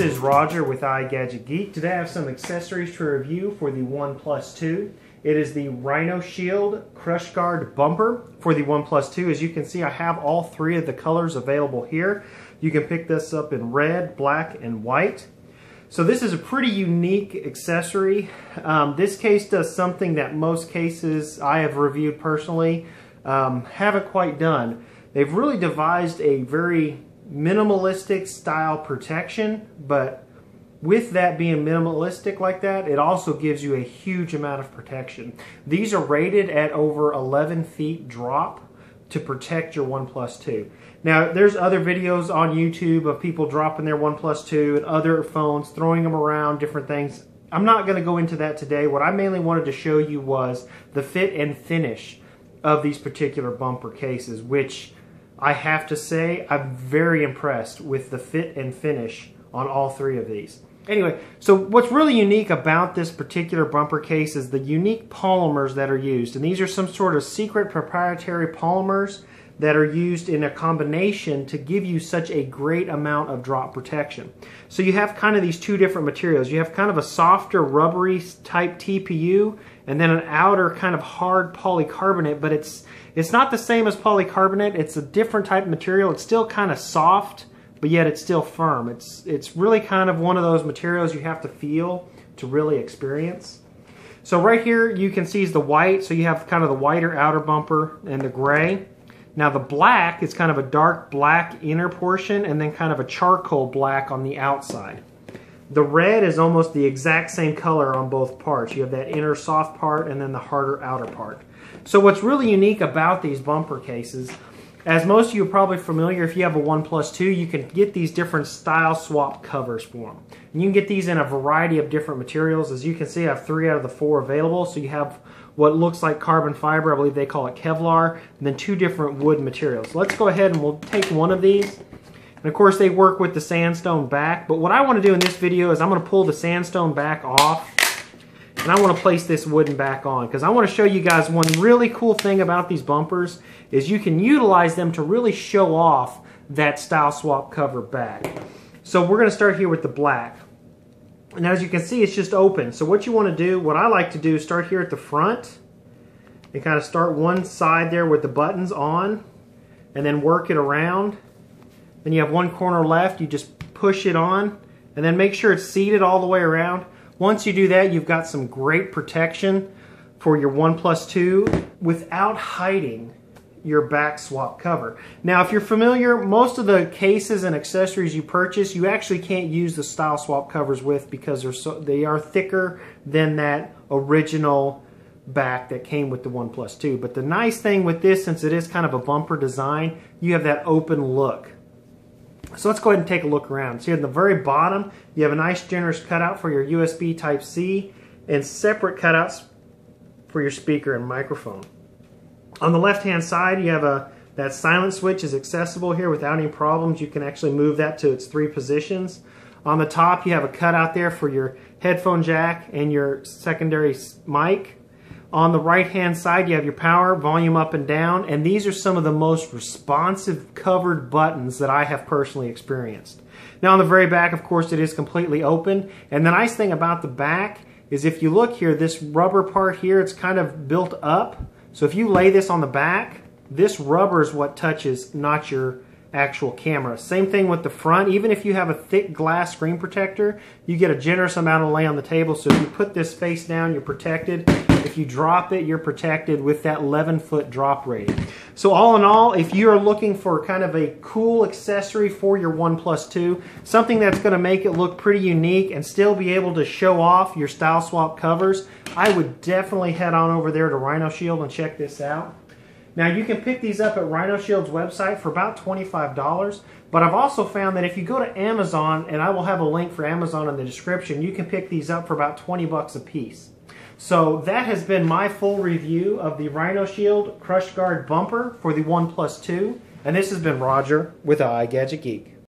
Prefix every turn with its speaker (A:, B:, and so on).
A: is Roger with iGadget Geek. Today I have some accessories to review for the OnePlus 2. It is the RhinoShield CrushGuard bumper for the OnePlus 2. As you can see, I have all three of the colors available here. You can pick this up in red, black, and white. So this is a pretty unique accessory. This case does something that most cases I have reviewed personally haven't quite done. They've really devised a very minimalistic style protection, but with that being minimalistic like that, it also gives you a huge amount of protection. These are rated at over 11 feet drop to protect your OnePlus 2. Now, there's other videos on YouTube of people dropping their OnePlus 2 and other phones, throwing them around, different things. I'm not going to go into that today. What I mainly wanted to show you was the fit and finish of these particular bumper cases, which I have to say I'm very impressed with the fit and finish on all three of these. Anyway, so what's really unique about this particular bumper case is the unique polymers that are used. And these are some sort of secret proprietary polymers that are used in a combination to give you such a great amount of drop protection. So you have kind of these two different materials. You have kind of a softer rubbery type TPU and then an outer kind of hard polycarbonate, but it's not the same as polycarbonate. It's a different type of material. It's still kind of soft, but yet it's still firm. It's really kind of one of those materials you have to feel to really experience. So right here you can see is the white, so you have kind of the whiter outer bumper and the gray. Now the black is kind of a dark black inner portion and then kind of a charcoal black on the outside. The red is almost the exact same color on both parts. You have that inner soft part and then the harder outer part. So what's really unique about these bumper cases, as most of you are probably familiar, if you have a OnePlus 2, you can get these different style swap covers for them. And you can get these in a variety of different materials. As you can see, I have 3 out of the 4 available. So you have what looks like carbon fiber, I believe they call it Kevlar, and then 2 different wood materials. So let's go ahead and we'll take one of these. And of course they work with the sandstone back, but what I want to do in this video is I'm going to pull the sandstone back off and I want to place this wooden back on because I want to show you guys one really cool thing about these bumpers is you can utilize them to really show off that style swap cover back. So we're going to start here with the black. And as you can see, it's just open. So what you want to do, what I like to do is start here at the front and kind of start one side there with the buttons on and then work it around. Then you have one corner left, you just push it on and then make sure it's seated all the way around. Once you do that, you've got some great protection for your OnePlus 2 without hiding your back swap cover. Now, if you're familiar, most of the cases and accessories you purchase, you actually can't use the style swap covers with because they are thicker than that original back that came with the OnePlus 2. But the nice thing with this, since it is kind of a bumper design, you have that open look. So let's go ahead and take a look around. So at the very bottom, you have a nice generous cutout for your USB Type-C and separate cutouts for your speaker and microphone. On the left-hand side, you have that silent switch is accessible here without any problems. You can actually move that to its 3 positions. On the top, you have a cutout there for your headphone jack and your secondary mic. On the right-hand side, you have your power, volume up and down, and these are some of the most responsive covered buttons that I have personally experienced. Now on the very back, of course, it is completely open, and the nice thing about the back is if you look here, this rubber part here, it's kind of built up. So if you lay this on the back, this rubber is what touches, not your actual camera. Same thing with the front. Even if you have a thick glass screen protector, you get a generous amount of lay on the table. So if you put this face down, you're protected. If you drop it, you're protected with that 11-foot drop rating. So all in all, if you are looking for kind of a cool accessory for your OnePlus 2, something that's going to make it look pretty unique and still be able to show off your style swap covers, I would definitely head on over there to RhinoShield and check this out. Now you can pick these up at RhinoShield's website for about $25, but I've also found that if you go to Amazon, and I will have a link for Amazon in the description, you can pick these up for about 20 bucks a piece. So that has been my full review of the RhinoShield CrushGuard bumper for the OnePlus 2, and this has been Roger with iGadget Geek.